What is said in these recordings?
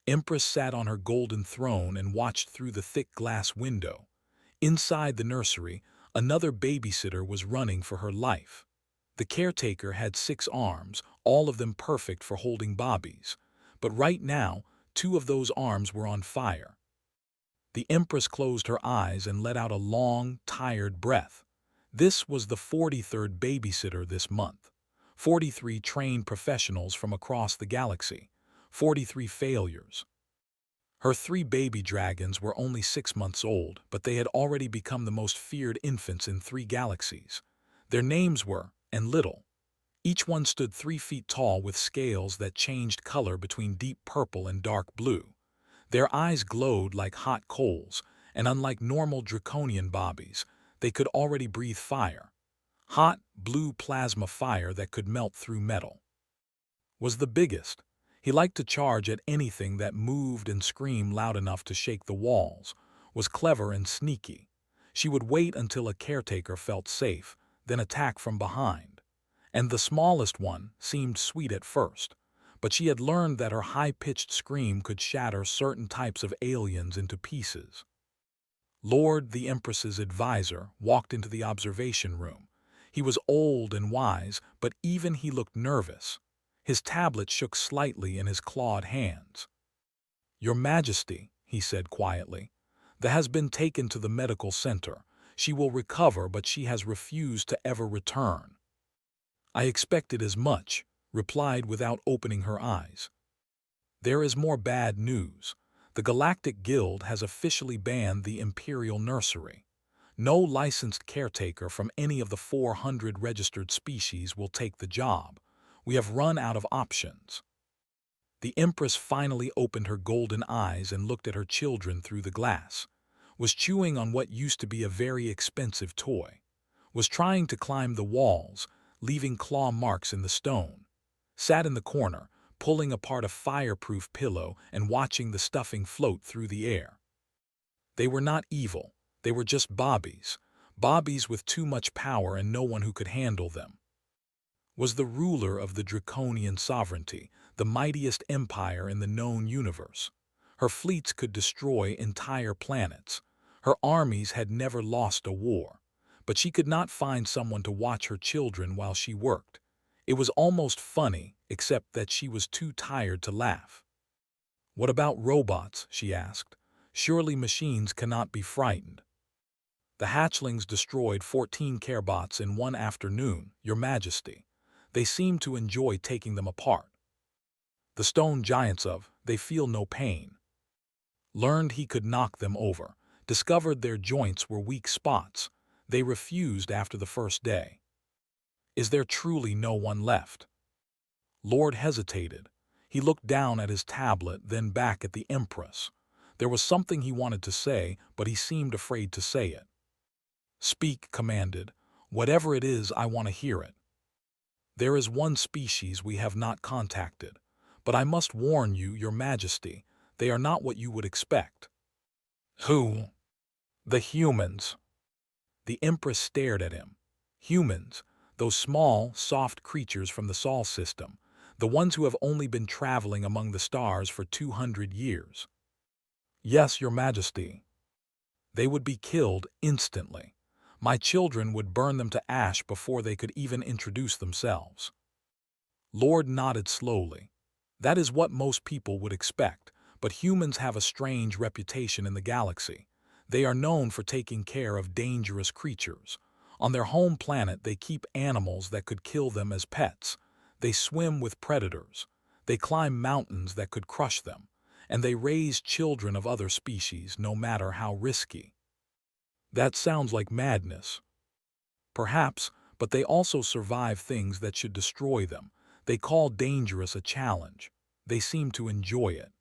Empress sat on her golden throne and watched through the thick glass window. Inside the nursery, another babysitter was running for her life. The caretaker had 6 arms, all of them perfect for holding bobbies. But right now, 2 of those arms were on fire. The Empress closed her eyes and let out a long, tired breath. This was the 43rd babysitter this month. 43 trained professionals from across the galaxy. 43 failures. Her 3 baby dragons were only 6 months old, but they had already become the most feared infants in 3 galaxies. Their names were, and Little. Each one stood 3 feet tall with scales that changed color between deep purple and dark blue. Their eyes glowed like hot coals, and unlike normal draconian bobbies, they could already breathe fire. Hot, blue plasma fire that could melt through metal. Was the biggest. He liked to charge at anything that moved and screamed loud enough to shake the walls. Was clever and sneaky. She would wait until a caretaker felt safe, then attack from behind. And the smallest one seemed sweet at first, but she had learned that her high-pitched scream could shatter certain types of aliens into pieces. Lord, the Empress's advisor, walked into the observation room. He was old and wise, but even he looked nervous. His tablet shook slightly in his clawed hands. "Your Majesty," he said quietly, "the has been taken to the medical center. She will recover, but she has refused to ever return." "I expected as much," replied without opening her eyes. "There is more bad news. The Galactic Guild has officially banned the Imperial Nursery. No licensed caretaker from any of the 400 registered species will take the job. We have run out of options." The Empress finally opened her golden eyes and looked at her children through the glass. Was chewing on what used to be a very expensive toy. Was trying to climb the walls, leaving claw marks in the stone. Sat in the corner, pulling apart a fireproof pillow and watching the stuffing float through the air. They were not evil. They were just bobbies. Bobbies with too much power and no one who could handle them. Was the ruler of the draconian sovereignty, the mightiest empire in the known universe. Her fleets could destroy entire planets. Her armies had never lost a war. But she could not find someone to watch her children while she worked. It was almost funny, except that she was too tired to laugh. "What about robots?" she asked. "Surely machines cannot be frightened." "The hatchlings destroyed 14 carebots in one afternoon, Your Majesty. They seem to enjoy taking them apart. The stone giants they feel no pain. Learned he could knock them over. Discovered their joints were weak spots. They refused after the first day." "Is there truly no one left?" Lord hesitated. He looked down at his tablet, then back at the Empress. There was something he wanted to say, but he seemed afraid to say it. "Speak," commanded. "Whatever it is, I want to hear it." "There is one species we have not contacted. But I must warn you, Your Majesty, they are not what you would expect." "Who?" "The humans." The Empress stared at him. Humans, those small, soft creatures from the Sol system, the ones who have only been traveling among the stars for 200 years. "Yes, Your Majesty." "They would be killed instantly. My children would burn them to ash before they could even introduce themselves." Lord nodded slowly. "That is what most people would expect, but humans have a strange reputation in the galaxy. They are known for taking care of dangerous creatures. On their home planet, they keep animals that could kill them as pets. They swim with predators. They climb mountains that could crush them. And they raise children of other species, no matter how risky." "That sounds like madness." "Perhaps, but they also survive things that should destroy them. They call dangerous a challenge. They seem to enjoy it."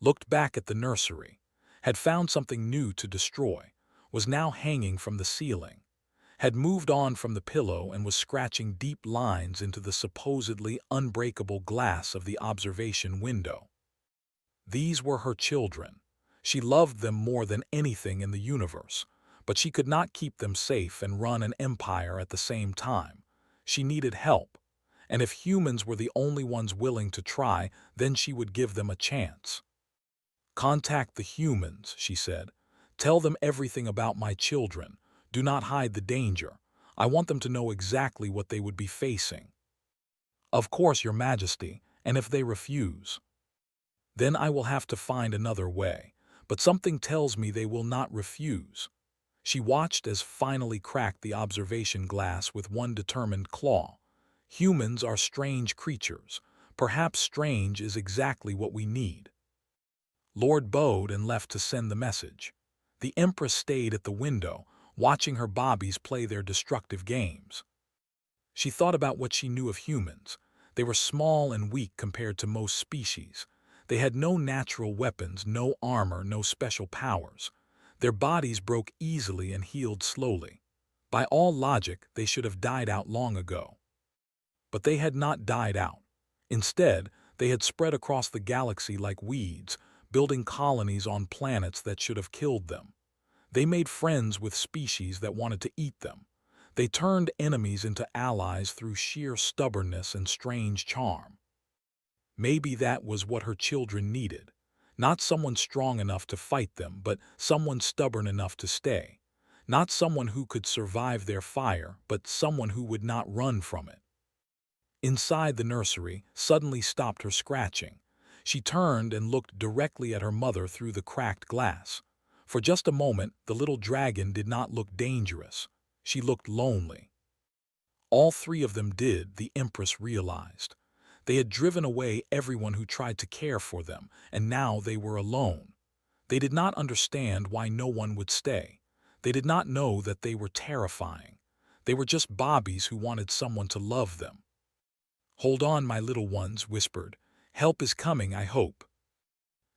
Looked back at the nursery. Had found something new to destroy. Was now hanging from the ceiling. Had moved on from the pillow and was scratching deep lines into the supposedly unbreakable glass of the observation window. These were her children. She loved them more than anything in the universe, but she could not keep them safe and run an empire at the same time. She needed help. and if humans were the only ones willing to try, then she would give them a chance. "Contact the humans," she said. "Tell them everything about my children. Do not hide the danger. I want them to know exactly what they would be facing." "Of course, Your Majesty, and if they refuse?" "Then I will have to find another way, but something tells me they will not refuse." She watched as finally cracked the observation glass with one determined claw. "Humans are strange creatures. Perhaps strange is exactly what we need." Lord bowed and left to send the message. The Empress stayed at the window, watching her bobbies play their destructive games. She thought about what she knew of humans. They were small and weak compared to most species. They had no natural weapons, no armor, no special powers. Their bodies broke easily and healed slowly. By all logic, they should have died out long ago. But they had not died out. Instead, they had spread across the galaxy like weeds, building colonies on planets that should have killed them. They made friends with species that wanted to eat them. They turned enemies into allies through sheer stubbornness and strange charm. Maybe that was what her children needed. Not someone strong enough to fight them, but someone stubborn enough to stay. Not someone who could survive their fire, but someone who would not run from it. Inside the nursery suddenly stopped her scratching. She turned and looked directly at her mother through the cracked glass. For just a moment, the little dragon did not look dangerous. She looked lonely. All three of them did, the Empress realized. They had driven away everyone who tried to care for them, and now they were alone. They did not understand why no one would stay. They did not know that they were terrifying. They were just bobbies who wanted someone to love them. "Hold on, my little ones," whispered. "Help is coming, I hope."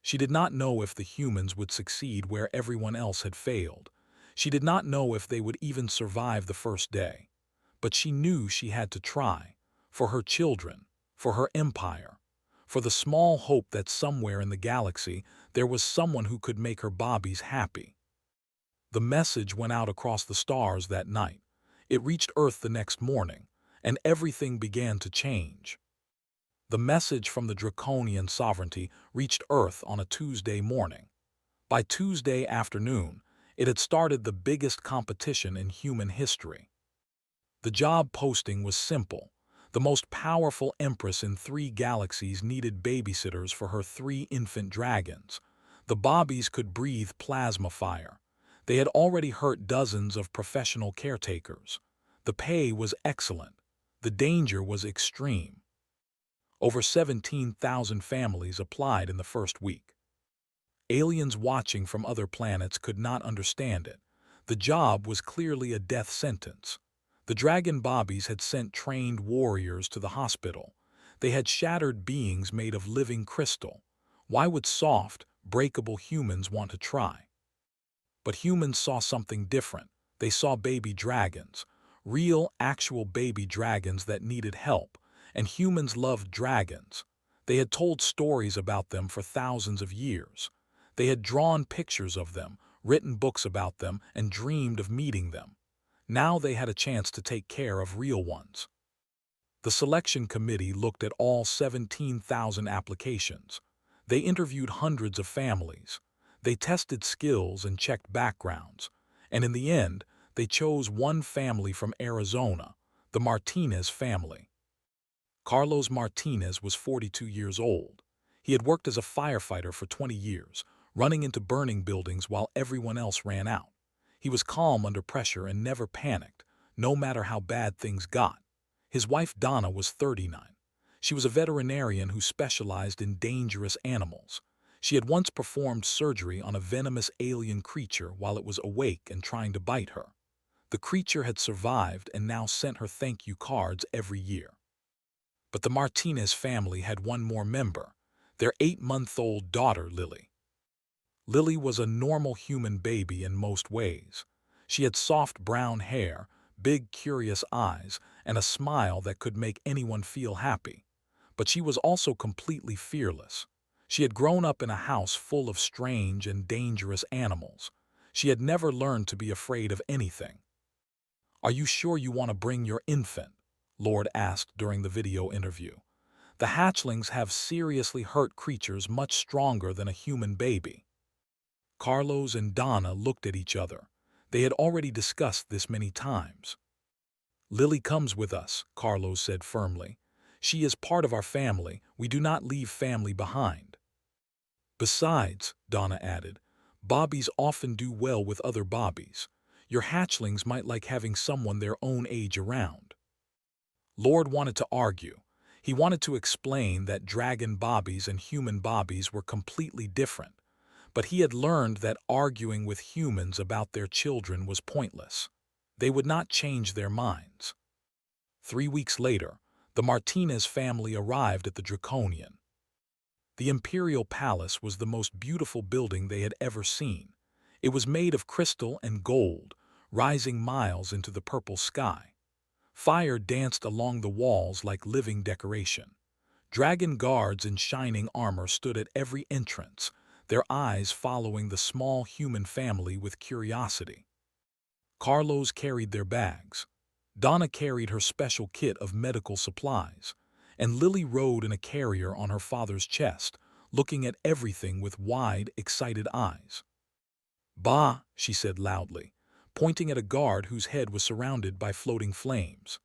She did not know if the humans would succeed where everyone else had failed. She did not know if they would even survive the first day. But she knew she had to try, for her children, for her empire, for the small hope that somewhere in the galaxy there was someone who could make her bobbies happy. The message went out across the stars that night. It reached Earth the next morning, and everything began to change. The message from the draconian sovereignty reached Earth on a Tuesday morning. By Tuesday afternoon, it had started the biggest competition in human history. The job posting was simple. The most powerful Empress in 3 galaxies needed babysitters for her 3 infant dragons. The bobbies could breathe plasma fire. They had already hurt dozens of professional caretakers. The pay was excellent. The danger was extreme. Over 17,000 families applied in the first week. Aliens watching from other planets could not understand it. The job was clearly a death sentence. The dragon bobbies had sent trained warriors to the hospital. They had shattered beings made of living crystal. Why would soft, breakable humans want to try? But humans saw something different. They saw baby dragons. Real, actual baby dragons that needed help. And humans loved dragons. They had told stories about them for thousands of years. They had drawn pictures of them, written books about them, and dreamed of meeting them. Now they had a chance to take care of real ones. The selection committee looked at all 17,000 applications. They interviewed hundreds of families. They tested skills and checked backgrounds. And in the end, they chose one family from Arizona, the Martinez family. Carlos Martinez was 42 years old. He had worked as a firefighter for 20 years, running into burning buildings while everyone else ran out. He was calm under pressure and never panicked, no matter how bad things got. His wife Donna was 39. She was a veterinarian who specialized in dangerous animals. She had once performed surgery on a venomous alien creature while it was awake and trying to bite her. The creature had survived and now sent her thank you cards every year. But the Martinez family had one more member, their 8-month-old daughter, Lily. Lily was a normal human baby in most ways. She had soft brown hair, big curious eyes, and a smile that could make anyone feel happy. But she was also completely fearless. She had grown up in a house full of strange and dangerous animals. She had never learned to be afraid of anything. "Are you sure you want to bring your infant?" Lord asked during the video interview. The hatchlings have seriously hurt creatures much stronger than a human baby. Carlos and Donna looked at each other. They had already discussed this many times. Lily comes with us, Carlos said firmly. She is part of our family. We do not leave family behind. Besides, Donna added, Bobbies often do well with other Bobbies. Your hatchlings might like having someone their own age around. Lord wanted to argue. He wanted to explain that dragon Bobbies and human Bobbies were completely different, but he had learned that arguing with humans about their children was pointless. They would not change their minds. 3 weeks later, the Martinez family arrived at the Draconian. The Imperial Palace was the most beautiful building they had ever seen. It was made of crystal and gold, rising miles into the purple sky. Fire danced along the walls like living decoration. Dragon guards in shining armor stood at every entrance, their eyes following the small human family with curiosity. Carlos carried their bags. Donna carried her special kit of medical supplies, and Lily rode in a carrier on her father's chest, looking at everything with wide, excited eyes. Bah, she said loudly, pointing at a guard whose head was surrounded by floating flames.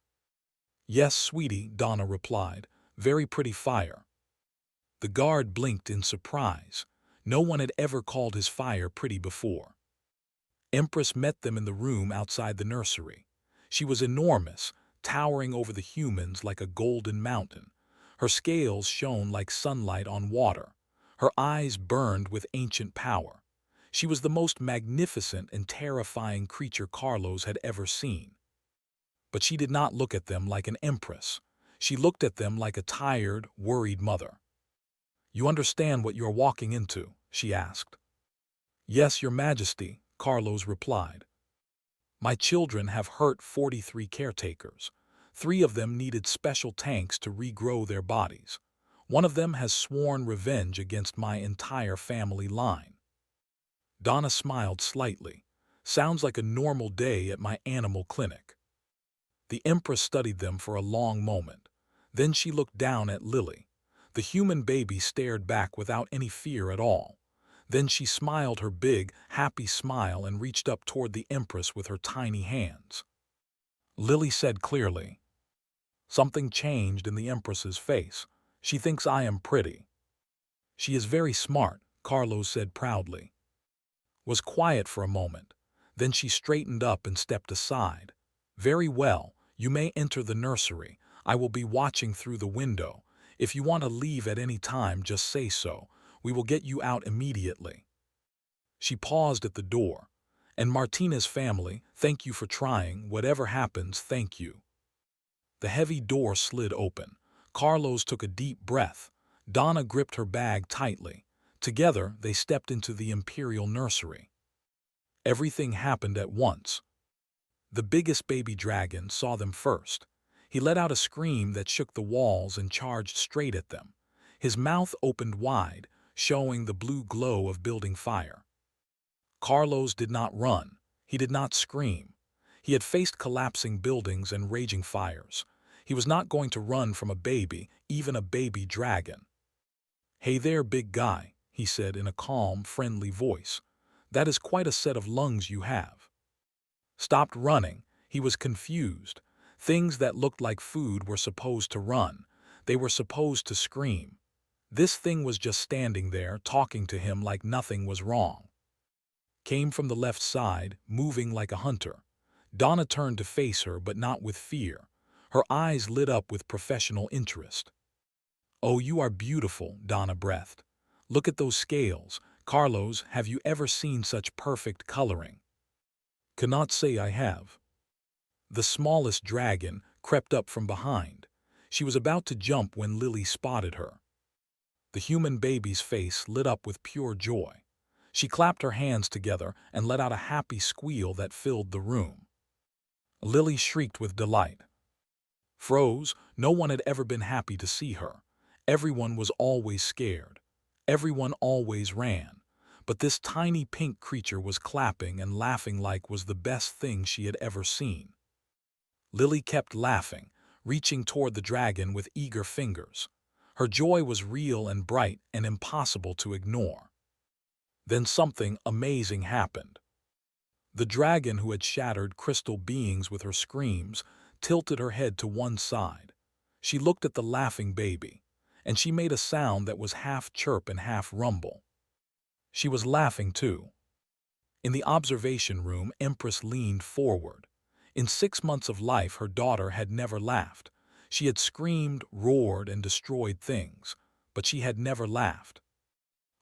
Yes, sweetie, Donna replied, very pretty fire. The guard blinked in surprise. No one had ever called his fire pretty before. Empress met them in the room outside the nursery. She was enormous, towering over the humans like a golden mountain. Her scales shone like sunlight on water. Her eyes burned with ancient power. She was the most magnificent and terrifying creature Carlos had ever seen. But she did not look at them like an empress. She looked at them like a tired, worried mother. You understand what you are walking into? She asked. Yes, Your Majesty, Carlos replied. My children have hurt 43 caretakers. 3 of them needed special tanks to regrow their bodies. One of them has sworn revenge against my entire family line. Donna smiled slightly. Sounds like a normal day at my animal clinic. The Empress studied them for a long moment. Then she looked down at Lily. The human baby stared back without any fear at all. Then she smiled her big, happy smile and reached up toward the Empress with her tiny hands. Lily said clearly. Something changed in the Empress's face. She thinks I am pretty. She is very smart, Carlos said proudly. Was quiet for a moment. Then she straightened up and stepped aside. Very well, you may enter the nursery. I will be watching through the window. If you want to leave at any time, just say so. We will get you out immediately. She paused at the door. And Martinez family, thank you for trying. Whatever happens, thank you. The heavy door slid open. Carlos took a deep breath. Donna gripped her bag tightly. Together, they stepped into the Imperial nursery. Everything happened at once. The biggest baby dragon saw them first. He let out a scream that shook the walls and charged straight at them. His mouth opened wide, showing the blue glow of building fire. Carlos did not run. He did not scream. He had faced collapsing buildings and raging fires. He was not going to run from a baby, even a baby dragon. Hey there, big guy, he said in a calm, friendly voice. That is quite a set of lungs you have. Stopped running. He was confused. Things that looked like food were supposed to run. They were supposed to scream. This thing was just standing there, talking to him like nothing was wrong. Came from the left side, moving like a hunter. Donna turned to face her, but not with fear. Her eyes lit up with professional interest. Oh, you are beautiful, Donna breathed. Look at those scales. Carlos, have you ever seen such perfect coloring? Cannot say I have. The smallest dragon crept up from behind. She was about to jump when Lily spotted her. The human baby's face lit up with pure joy. She clapped her hands together and let out a happy squeal that filled the room. Lily shrieked with delight. Froze, no one had ever been happy to see her. Everyone was always scared. Everyone always ran. But this tiny pink creature was clapping and laughing like was the best thing she had ever seen. Lily kept laughing, reaching toward the dragon with eager fingers. Her joy was real and bright and impossible to ignore. Then something amazing happened. The dragon, who had shattered crystal beings with her screams, tilted her head to one side. She looked at the laughing baby, and she made a sound that was half chirp and half rumble. She was laughing too. In the observation room, Empress leaned forward. In 6 months of life, her daughter had never laughed. She had screamed, roared, and destroyed things, but she had never laughed.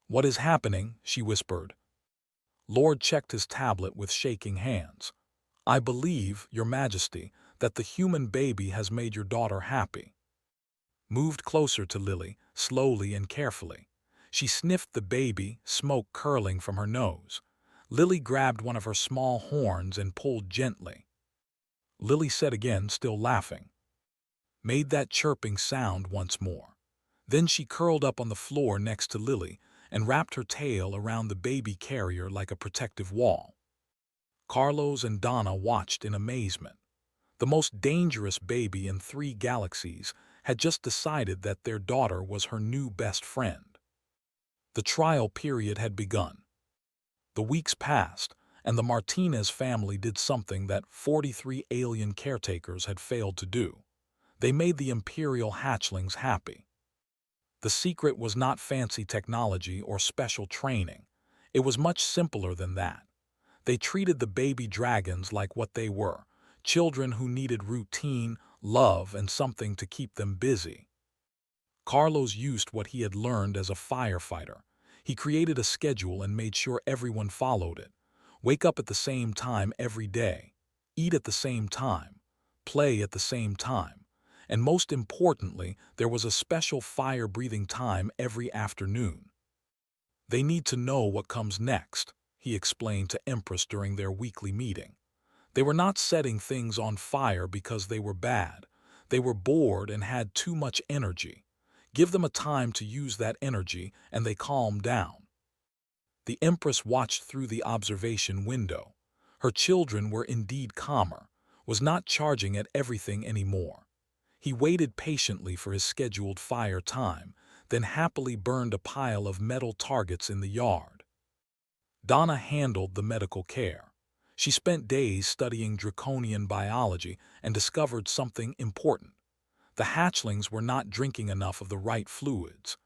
"What is happening?" she whispered. Lord checked his tablet with shaking hands. "I believe, Your Majesty, that the human baby has made your daughter happy." Moved closer to Lily, slowly and carefully. She sniffed the baby, smoke curling from her nose. Lily grabbed one of her small horns and pulled gently. Lily said again, still laughing. Made that chirping sound once more. Then she curled up on the floor next to Lily and wrapped her tail around the baby carrier like a protective wall. Carlos and Donna watched in amazement. The most dangerous baby in 3 galaxies had just decided that their daughter was her new best friend. The trial period had begun. The weeks passed, and the Martinez family did something that 43 alien caretakers had failed to do. They made the Imperial hatchlings happy. The secret was not fancy technology or special training. It was much simpler than that. They treated the baby dragons like what they were, children who needed routine, love, and something to keep them busy. Carlos used what he had learned as a firefighter. He created a schedule and made sure everyone followed it. Wake up at the same time every day. Eat at the same time. Play at the same time. And most importantly, there was a special fire-breathing time every afternoon. "They need to know what comes next," he explained to Empress during their weekly meeting. They were not setting things on fire because they were bad. They were bored and had too much energy. Give them a time to use that energy, and they calmed down. The Empress watched through the observation window. Her children were indeed calmer, was not charging at everything anymore. He waited patiently for his scheduled fire time, then happily burned a pile of metal targets in the yard. Donna handled the medical care. She spent days studying draconian biology and discovered something important. The hatchlings were not drinking enough of the right fluids.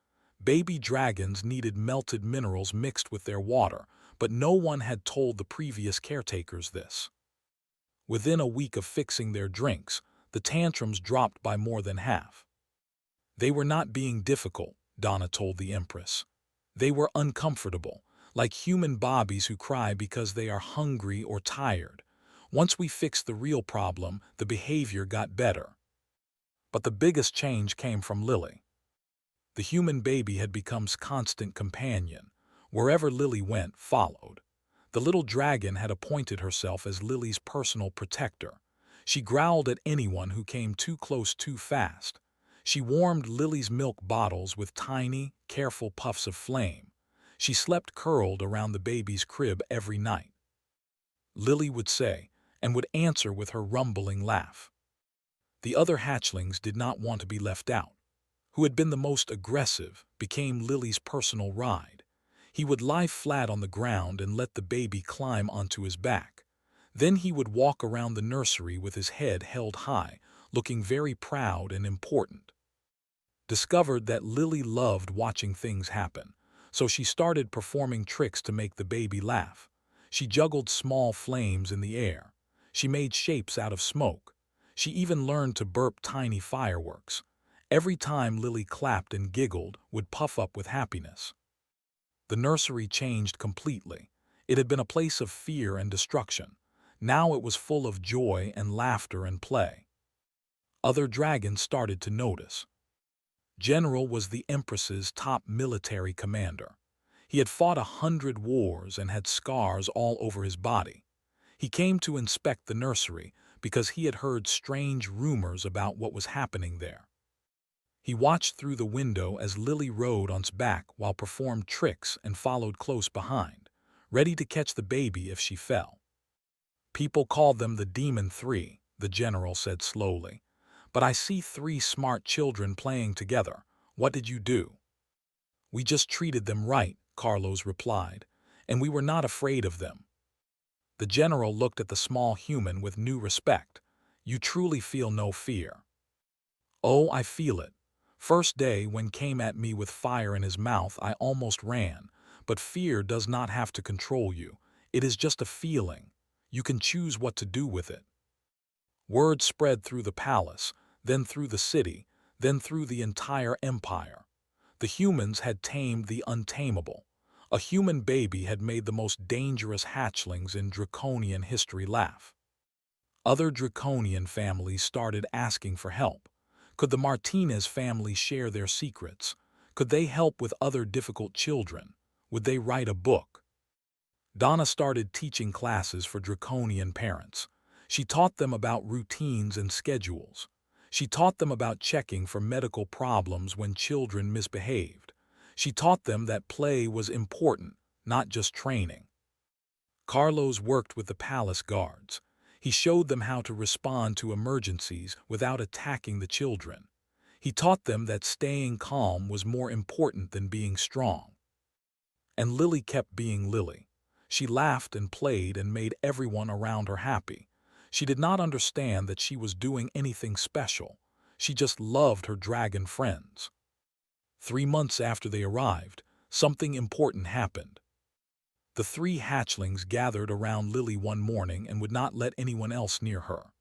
Baby dragons needed melted minerals mixed with their water, but no one had told the previous caretakers this. Within a week of fixing their drinks, the tantrums dropped by more than half. They were not being difficult, Donna told the Empress. They were uncomfortable, like human bobbies who cry because they are hungry or tired. Once we fixed the real problem, the behavior got better. But the biggest change came from Lily. The human baby had become constant companion. Wherever Lily went, followed. The little dragon had appointed herself as Lily's personal protector. She growled at anyone who came too close too fast. She warmed Lily's milk bottles with tiny, careful puffs of flame. She slept curled around the baby's crib every night. Lily would say, and would answer with her rumbling laugh. The other hatchlings did not want to be left out. Who had been the most aggressive became Lily's personal ride. He would lie flat on the ground and let the baby climb onto his back. Then he would walk around the nursery with his head held high, looking very proud and important. Discovered that Lily loved watching things happen, so she started performing tricks to make the baby laugh. She juggled small flames in the air. She made shapes out of smoke. She even learned to burp tiny fireworks. Every time Lily clapped and giggled, would puff up with happiness. The nursery changed completely. It had been a place of fear and destruction. Now it was full of joy and laughter and play. Other dragons started to notice. General was the Empress's top military commander. He had fought 100 wars and had scars all over his body. He came to inspect the nursery because he had heard strange rumors about what was happening there. He watched through the window as Lily rode on its back while performed tricks and followed close behind, ready to catch the baby if she fell. "People called them the Demon Three," the general said slowly. But I see three smart children playing together. What did you do?" "We just treated them right," Carlos replied, "and we were not afraid of them." The general looked at the small human with new respect. "You truly feel no fear." "Oh, I feel it. First day when came at me with fire in his mouth, I almost ran. But fear does not have to control you. It is just a feeling. You can choose what to do with it." Word spread through the palace, then through the city, then through the entire empire. The humans had tamed the untamable. A human baby had made the most dangerous hatchlings in Draconian history laugh. Other Draconian families started asking for help. Could the Martinez family share their secrets? Could they help with other difficult children? Would they write a book? Donna started teaching classes for Draconian parents. She taught them about routines and schedules. She taught them about checking for medical problems when children misbehaved. She taught them that play was important, not just training. Carlos worked with the palace guards. He showed them how to respond to emergencies without attacking the children. He taught them that staying calm was more important than being strong. And Lily kept being Lily. She laughed and played and made everyone around her happy. She did not understand that she was doing anything special. She just loved her dragon friends. 3 months after they arrived, something important happened. The three hatchlings gathered around Lily one morning and would not let anyone else near her.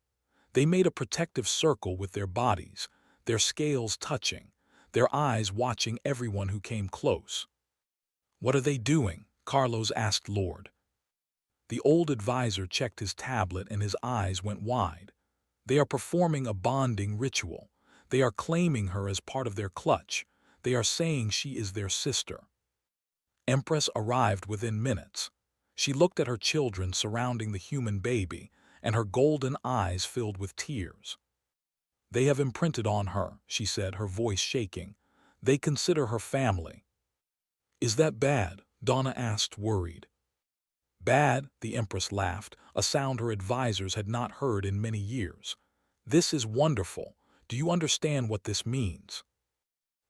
They made a protective circle with their bodies, their scales touching, their eyes watching everyone who came close. "What are they doing?" Carlos asked Lord. The old advisor checked his tablet and his eyes went wide. "They are performing a bonding ritual. They are claiming her as part of their clutch. They are saying she is their sister." Empress arrived within minutes. She looked at her children surrounding the human baby, and her golden eyes filled with tears. "They have imprinted on her," she said, her voice shaking. "They consider her family." "Is that bad?" Donna asked, worried. "Bad," the Empress laughed, a sound her advisors had not heard in many years. "This is wonderful. Do you understand what this means?"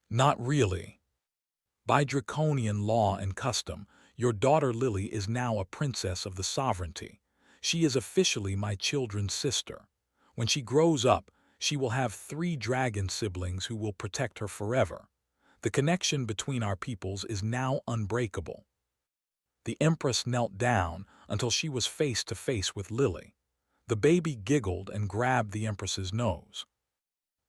"Not really. By Draconian law and custom, your daughter Lily is now a princess of the sovereignty. She is officially my children's sister. When she grows up, she will have 3 dragon siblings who will protect her forever. The connection between our peoples is now unbreakable." The Empress knelt down until she was face to face with Lily. The baby giggled and grabbed the Empress's nose.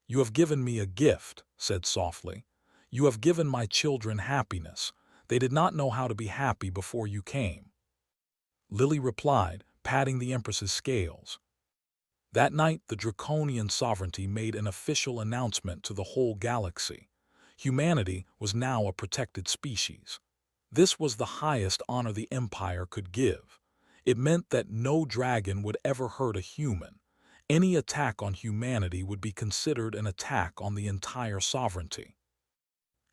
"You have given me a gift," said softly. "You have given my children happiness. They did not know how to be happy before you came." Lily replied, patting the Empress's scales. That night, the Draconian sovereignty made an official announcement to the whole galaxy. Humanity was now a protected species. This was the highest honor the Empire could give. It meant that no dragon would ever hurt a human. Any attack on humanity would be considered an attack on the entire sovereignty.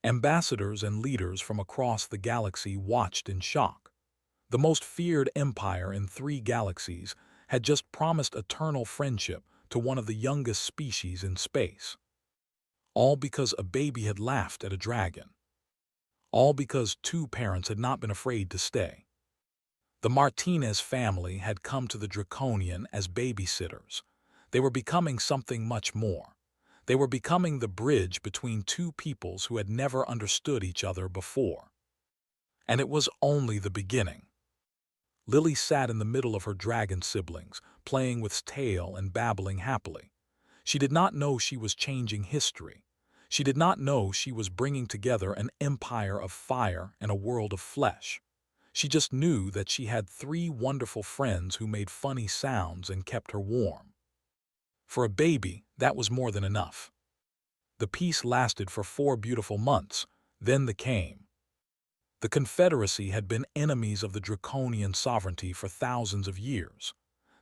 Ambassadors and leaders from across the galaxy watched in shock. The most feared empire in 3 galaxies had just promised eternal friendship to one of the youngest species in space. All because a baby had laughed at a dragon. All because 2 parents had not been afraid to stay. The Martinez family had come to the Draconian as babysitters. They were becoming something much more. They were becoming the bridge between 2 peoples who had never understood each other before. And it was only the beginning. Lily sat in the middle of her dragon siblings, playing with tail and babbling happily. She did not know she was changing history. She did not know she was bringing together an empire of fire and a world of flesh. She just knew that she had 3 wonderful friends who made funny sounds and kept her warm. For a baby, that was more than enough. The peace lasted for 4 beautiful months, then the came. The Confederacy had been enemies of the Draconian sovereignty for thousands of years.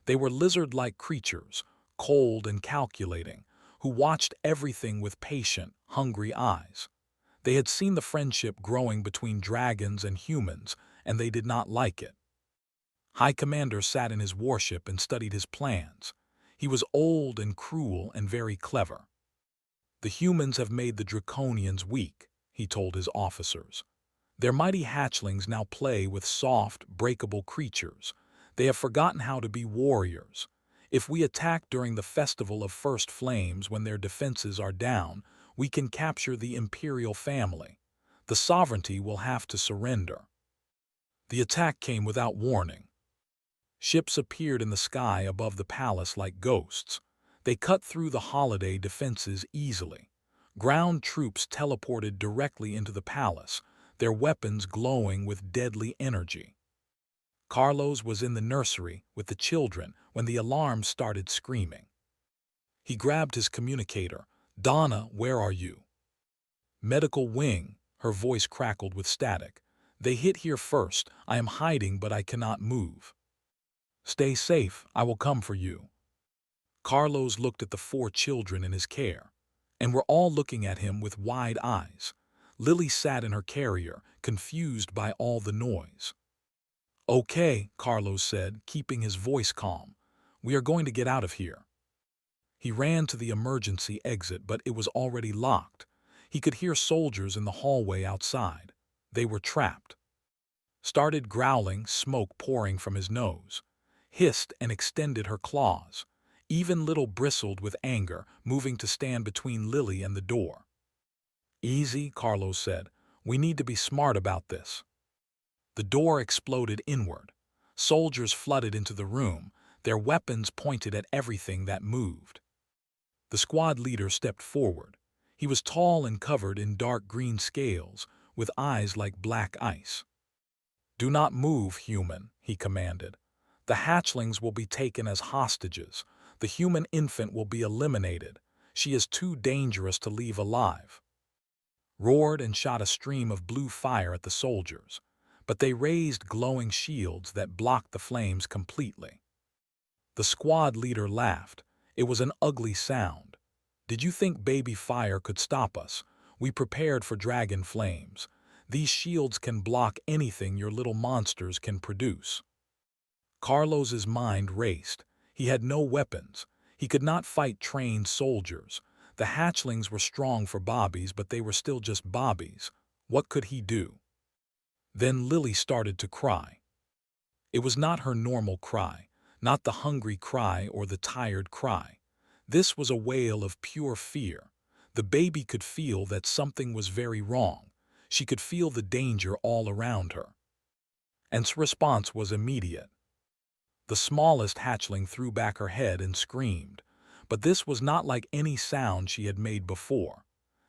They were lizard-like creatures, cold and calculating, who watched everything with patient, hungry eyes. They had seen the friendship growing between dragons and humans, and they did not like it. High Commander sat in his warship and studied his plans. He was old and cruel and very clever. The humans have made the Draconians weak, he told his officers. Their mighty hatchlings now play with soft, breakable creatures. They have forgotten how to be warriors. If we attack during the Festival of First Flames when their defenses are down, we can capture the imperial family. The sovereignty will have to surrender. The attack came without warning. Ships appeared in the sky above the palace like ghosts. They cut through the holiday defenses easily. Ground troops teleported directly into the palace, their weapons glowing with deadly energy. Carlos was in the nursery with the children when the alarm started screaming. He grabbed his communicator. "Donna, where are you?" "Medical wing," her voice crackled with static. "They hit here first. I am hiding, but I cannot move." "Stay safe. I will come for you." Carlos looked at the 4 children in his care, and were all looking at him with wide eyes. Lily sat in her carrier, confused by all the noise. "Okay," Carlos said, keeping his voice calm. "We are going to get out of here." He ran to the emergency exit, but it was already locked. He could hear soldiers in the hallway outside. They were trapped. Started growling, smoke pouring from his nose. Hissed and extended her claws. Even Little bristled with anger, moving to stand between Lily and the door. "Easy," Carlos said. "We need to be smart about this." The door exploded inward. Soldiers flooded into the room, their weapons pointed at everything that moved. The squad leader stepped forward. He was tall and covered in dark green scales, with eyes like black ice. "Do not move, human," he commanded. "The hatchlings will be taken as hostages. The human infant will be eliminated. She is too dangerous to leave alive." Roared and shot a stream of blue fire at the soldiers, but they raised glowing shields that blocked the flames completely. The squad leader laughed. It was an ugly sound. "Did you think baby fire could stop us? We prepared for dragon flames. These shields can block anything your little monsters can produce." Carlos's mind raced. He had no weapons. He could not fight trained soldiers. The hatchlings were strong for bobbies, but they were still just bobbies. What could he do? Then Lily started to cry. It was not her normal cry, not the hungry cry or the tired cry. This was a wail of pure fear. The baby could feel that something was very wrong. She could feel the danger all around her. And her response was immediate. The smallest hatchling threw back her head and screamed. But this was not like any sound she had made before.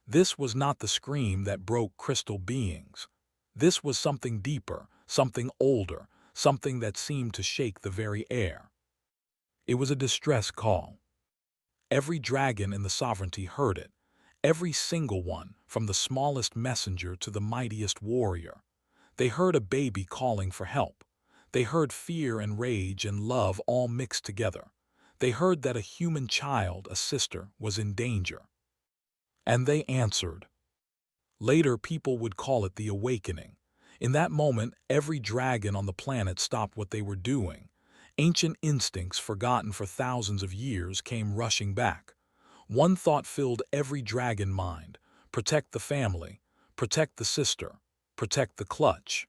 This was not the scream that broke crystal beings. This was something deeper, something older, something that seemed to shake the very air. It was a distress call. Every dragon in the sovereignty heard it. Every single one, from the smallest messenger to the mightiest warrior. They heard a baby calling for help. They heard fear and rage and love all mixed together. They heard that a human child, a sister, was in danger. And they answered. Later, people would call it the awakening. In that moment, every dragon on the planet stopped what they were doing. Ancient instincts, forgotten for thousands of years, came rushing back. One thought filled every dragon mind: protect the family, protect the sister, protect the clutch.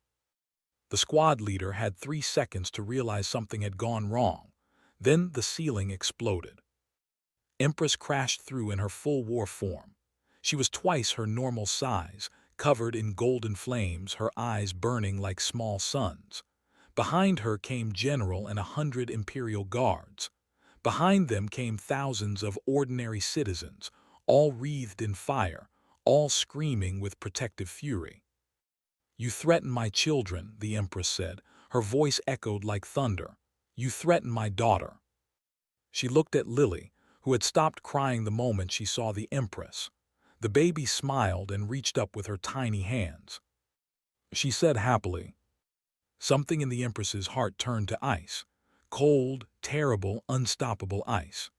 The squad leader had 3 seconds to realize something had gone wrong. Then the ceiling exploded. Empress crashed through in her full war form. She was twice her normal size, covered in golden flames, her eyes burning like small suns. Behind her came General and 100 Imperial guards. Behind them came thousands of ordinary citizens, all wreathed in fire, all screaming with protective fury. "You threaten my children," the Empress said. Her voice echoed like thunder. "You threaten my daughter." She looked at Lily, who had stopped crying the moment she saw the Empress. The baby smiled and reached up with her tiny hands. She said happily. Something in the Empress's heart turned to ice. Cold, terrible, unstoppable ice.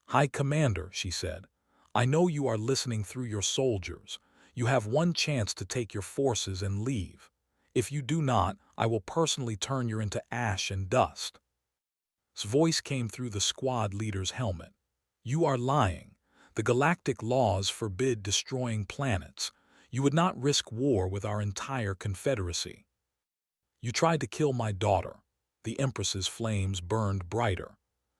"High Commander," she said, "I know you are listening through your soldiers. You have one chance to take your forces and leave. If you do not, I will personally turn you into ash and dust." His voice came through the squad leader's helmet. "You are lying. The galactic laws forbid destroying planets. You would not risk war with our entire confederacy. You tried to kill my daughter. The Empress's flames burned brighter.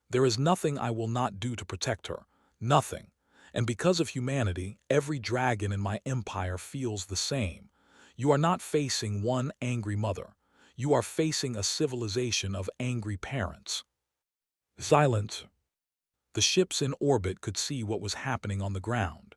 There is nothing I will not do to protect her. Nothing. And because of humanity, every dragon in my empire feels the same. You are not facing one angry mother. You are facing a civilization of angry parents. Silence. The ships in orbit could see what was happening on the ground.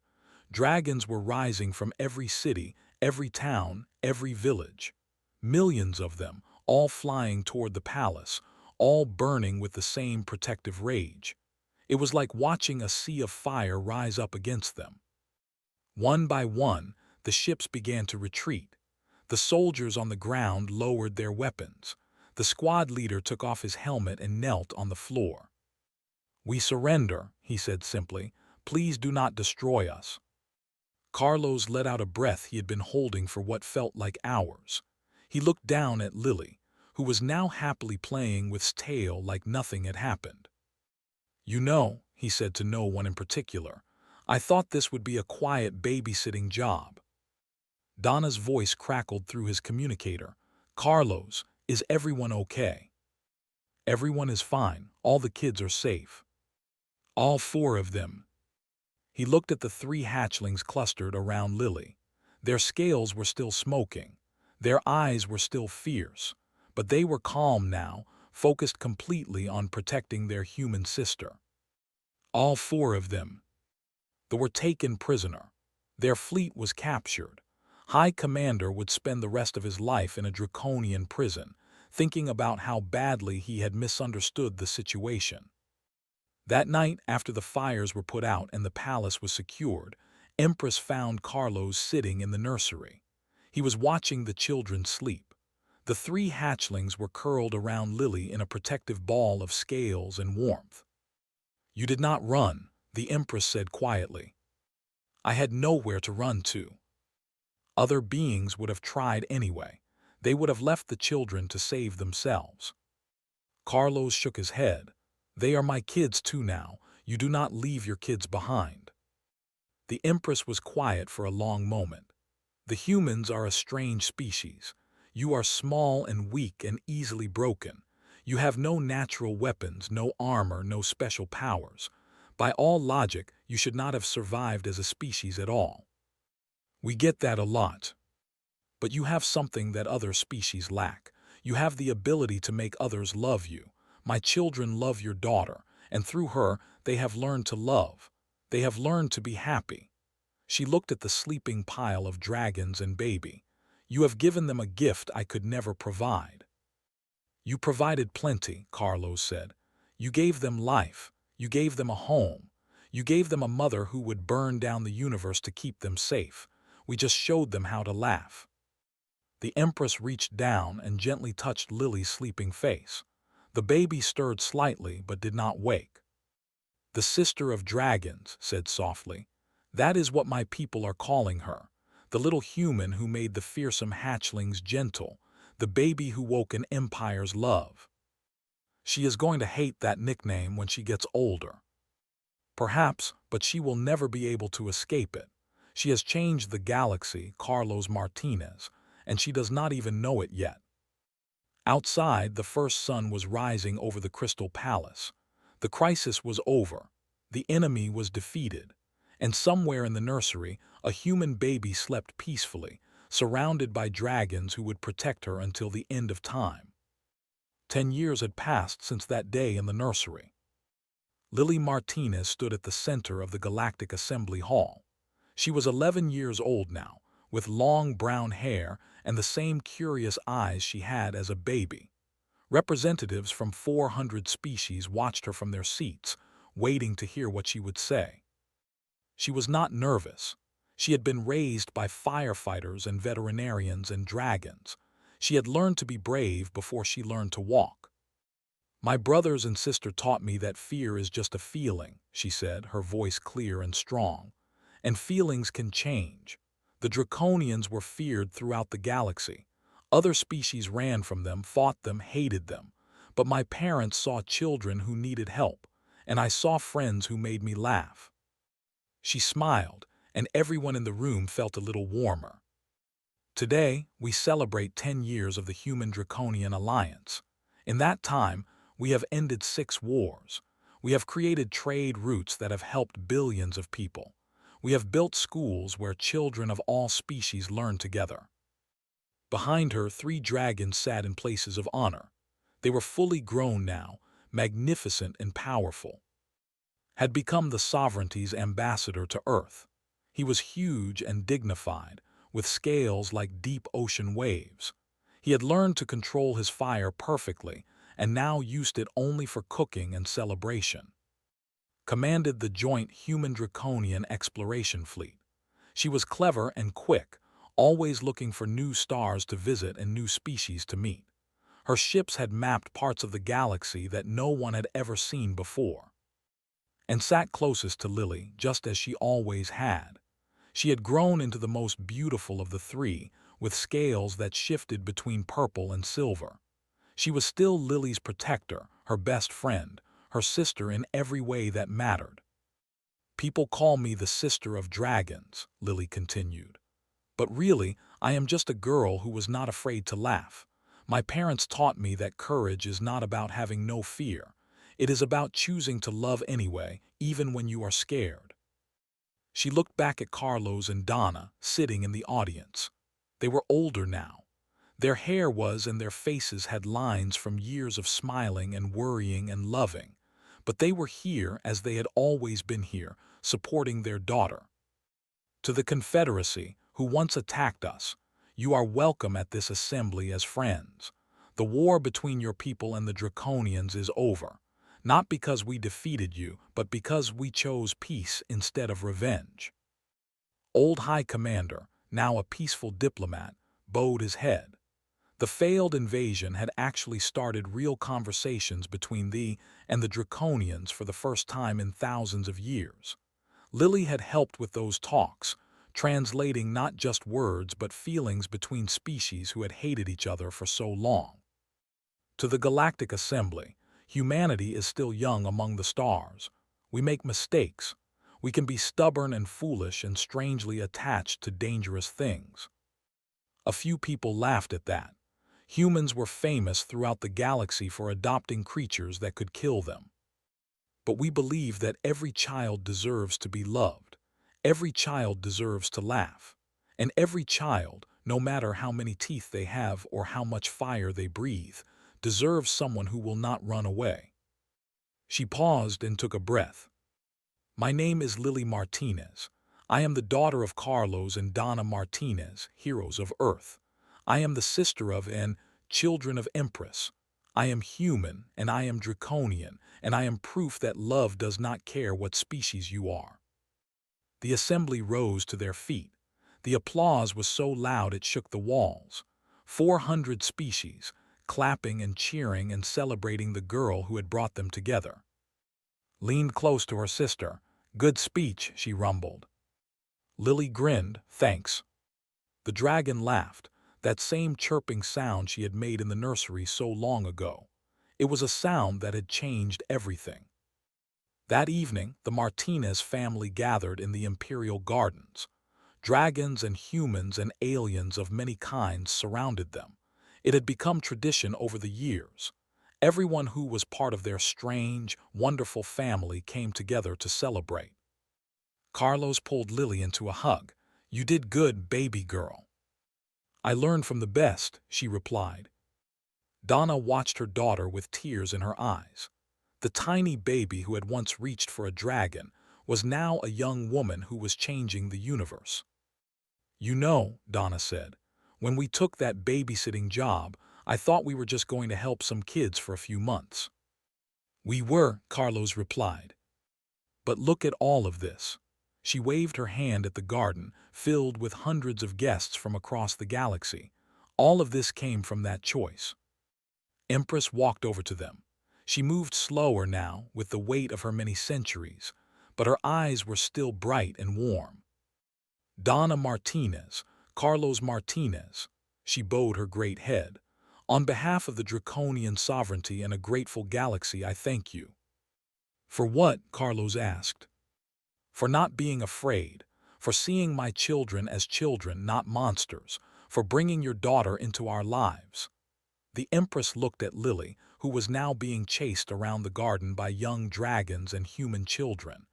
Dragons were rising from every city, every town, every village. Millions of them, all flying toward the palace, all burning with the same protective rage. It was like watching a sea of fire rise up against them. One by one, the ships began to retreat. The soldiers on the ground lowered their weapons. The squad leader took off his helmet and knelt on the floor. "We surrender," he said simply. "Please do not destroy us." Carlos let out a breath he had been holding for what felt like hours. He looked down at Lily, who was now happily playing with tail like nothing had happened. "You know," he said to no one in particular, "I thought this would be a quiet babysitting job." Donna's voice crackled through his communicator. "Carlos, is everyone okay?" "Everyone is fine. All the kids are safe." "All four of them." He looked at the three hatchlings clustered around Lily. Their scales were still smoking. Their eyes were still fierce. But they were calm now, focused completely on protecting their human sister. "All four of them." They were taken prisoner. Their fleet was captured. High Commander would spend the rest of his life in a draconian prison, thinking about how badly he had misunderstood the situation. That night, after the fires were put out and the palace was secured, Empress found Carlos sitting in the nursery. He was watching the children sleep. The three hatchlings were curled around Lily in a protective ball of scales and warmth. "You did not run," the Empress said quietly. "I had nowhere to run to." Other beings would have tried anyway. They would have left the children to save themselves. Carlos shook his head. "They are my kids too now. You do not leave your kids behind." The Empress was quiet for a long moment. "The humans are a strange species. You are small and weak and easily broken. You have no natural weapons, no armor, no special powers. By all logic, you should not have survived as a species at all. We get that a lot. But you have something that other species lack. You have the ability to make others love you. My children love your daughter, and through her, they have learned to love. They have learned to be happy." She looked at the sleeping pile of dragons and baby. "You have given them a gift I could never provide." "You provided plenty," Carlos said. "You gave them life. You gave them a home. You gave them a mother who would burn down the universe to keep them safe. We just showed them how to laugh." The Empress reached down and gently touched Lily's sleeping face. The baby stirred slightly but did not wake. "The sister of dragons," said softly. "That is what my people are calling her. The little human who made the fearsome hatchlings gentle. The baby who woke an empire's love. She is going to hate that nickname when she gets older. Perhaps, but she will never be able to escape it. She has changed the galaxy, Carlos Martinez, and she does not even know it yet." Outside, the first sun was rising over the Crystal Palace. The crisis was over. The enemy was defeated. And somewhere in the nursery, a human baby slept peacefully, surrounded by dragons who would protect her until the end of time. 10 years had passed since that day in the nursery. Lily Martinez stood at the center of the Galactic Assembly Hall. She was 11 years old now, with long brown hair and the same curious eyes she had as a baby. Representatives from 400 species watched her from their seats, waiting to hear what she would say. She was not nervous. She had been raised by firefighters and veterinarians and dragons. She had learned to be brave before she learned to walk. "My brothers and sister taught me that fear is just a feeling," she said, her voice clear and strong. "And feelings can change. The draconians were feared throughout the galaxy. Other species ran from them, fought them, hated them. But my parents saw children who needed help, and I saw friends who made me laugh." She smiled, and everyone in the room felt a little warmer. Today, we celebrate 10 years of the Human-Draconian Alliance. In that time, we have ended 6 wars. We have created trade routes that have helped billions of people. We have built schools where children of all species learn together. Behind her, 3 dragons sat in places of honor. They were fully grown now, magnificent and powerful. Had become the sovereignty's ambassador to Earth. He was huge and dignified, with scales like deep ocean waves. He had learned to control his fire perfectly, and now used it only for cooking and celebration. Commanded the joint Human-Draconian exploration fleet. She was clever and quick, always looking for new stars to visit and new species to meet. Her ships had mapped parts of the galaxy that no one had ever seen before. And sat closest to Lily, just as she always had. She had grown into the most beautiful of the 3, with scales that shifted between purple and silver. She was still Lily's protector, her best friend, her sister in every way that mattered. "People call me the sister of dragons," Lily continued. "But really, I am just a girl who was not afraid to laugh. My parents taught me that courage is not about having no fear. It is about choosing to love anyway, even when you are scared." She looked back at Carlos and Donna, sitting in the audience. They were older now. Their hair was and their faces had lines from years of smiling and worrying and loving. But they were here as they had always been here, supporting their daughter. "To the Confederacy, who once attacked us, you are welcome at this assembly as friends. The war between your people and the Draconians is over. Not because we defeated you, but because we chose peace instead of revenge." Old High Commander, now a peaceful diplomat, bowed his head. The failed invasion had actually started real conversations between thee and the Draconians for the first time in thousands of years. Lily had helped with those talks, translating not just words but feelings between species who had hated each other for so long. "To the Galactic Assembly, humanity is still young among the stars. We make mistakes. We can be stubborn and foolish and strangely attached to dangerous things." A few people laughed at that. Humans were famous throughout the galaxy for adopting creatures that could kill them. But we believe that every child deserves to be loved. Every child deserves to laugh. And every child, no matter how many teeth they have or how much fire they breathe, deserves someone who will not run away. She paused and took a breath. "My name is Lily Martinez. I am the daughter of Carlos and Donna Martinez, heroes of Earth. I am the sister of and children of Empress. I am human, and I am draconian, and I am proof that love does not care what species you are." The assembly rose to their feet. The applause was so loud it shook the walls. 400 species, clapping and cheering and celebrating the girl who had brought them together. Leaned close to her sister. "Good speech," she rumbled. Lily grinned, "Thanks." The dragon laughed, that same chirping sound she had made in the nursery so long ago. It was a sound that had changed everything. That evening, the Martinez family gathered in the Imperial Gardens. Dragons and humans and aliens of many kinds surrounded them. It had become tradition over the years. Everyone who was part of their strange, wonderful family came together to celebrate. Carlos pulled Lily into a hug. "You did good, baby girl." "I learned from the best," she replied. Donna watched her daughter with tears in her eyes. The tiny baby who had once reached for a dragon was now a young woman who was changing the universe. "You know," Donna said, "when we took that babysitting job, I thought we were just going to help some kids for a few months." "We were," Carlos replied. "But look at all of this." She waved her hand at the garden, filled with hundreds of guests from across the galaxy. All of this came from that choice. Empress walked over to them. She moved slower now, with the weight of her many centuries, but her eyes were still bright and warm. "Donna Martinez, Carlos Martinez," she bowed her great head. "On behalf of the Draconian sovereignty and a grateful galaxy, I thank you." "For what?" Carlos asked. for not being afraid, for seeing my children as children, not monsters, for bringing your daughter into our lives." The Empress looked at Lily, who was now being chased around the garden by young dragons and human children.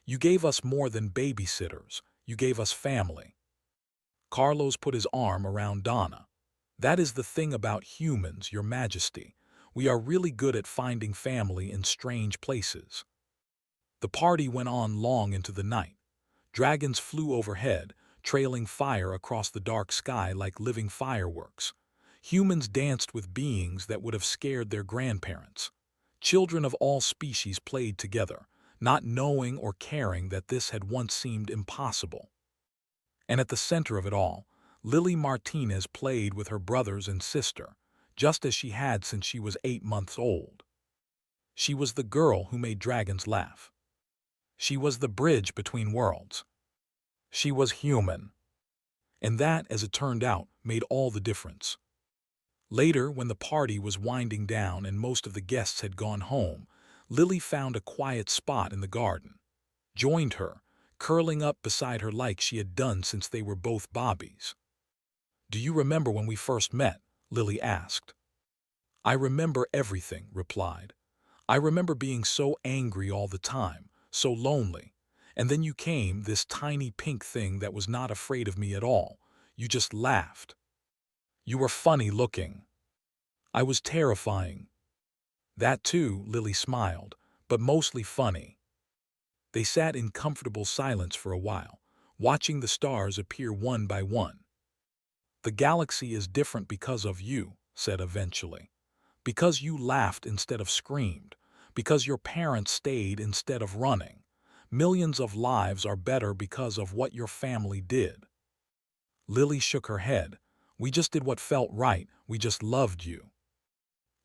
"You gave us more than babysitters. You gave us family." Carlos put his arm around Donna. "That is the thing about humans, Your Majesty. We are really good at finding family in strange places." The party went on long into the night. Dragons flew overhead, trailing fire across the dark sky like living fireworks. Humans danced with beings that would have scared their grandparents. Children of all species played together, not knowing or caring that this had once seemed impossible. And at the center of it all, Lily Martinez played with her brothers and sister, just as she had since she was 8 months old. She was the girl who made dragons laugh. She was the bridge between worlds. She was human. And that, as it turned out, made all the difference. Later, when the party was winding down and most of the guests had gone home, Lily found a quiet spot in the garden, joined her, curling up beside her like she had done since they were both Bobbies. "Do you remember when we first met?" Lily asked. "I remember everything," replied. "I remember being so angry all the time, so lonely. And then you came, this tiny pink thing that was not afraid of me at all. You just laughed. You were funny looking. I was terrifying." "That too," Lily smiled, "but mostly funny." They sat in comfortable silence for a while, watching the stars appear one by one. "The galaxy is different because of you," said eventually. "Because you laughed instead of screamed. Because your parents stayed instead of running. Millions of lives are better because of what your family did." Lily shook her head. "We just did what felt right. We just loved you."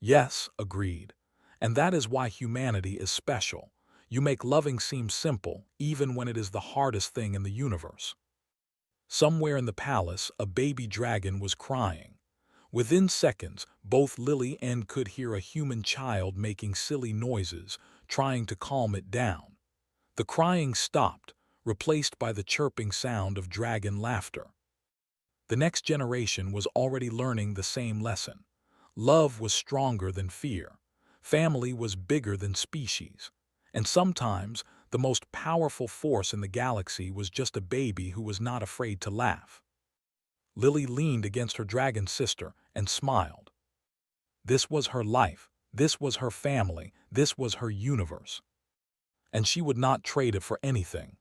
"Yes," agreed. "And that is why humanity is special. You make loving seem simple, even when it is the hardest thing in the universe." Somewhere in the palace, a baby dragon was crying. Within seconds, both Lily and could hear a human child making silly noises, trying to calm it down. The crying stopped, replaced by the chirping sound of dragon laughter. The next generation was already learning the same lesson. Love was stronger than fear. Family was bigger than species. And sometimes, the most powerful force in the galaxy was just a baby who was not afraid to laugh. Lily leaned against her dragon sister and smiled. This was her life. This was her family. This was her universe. And she would not trade it for anything.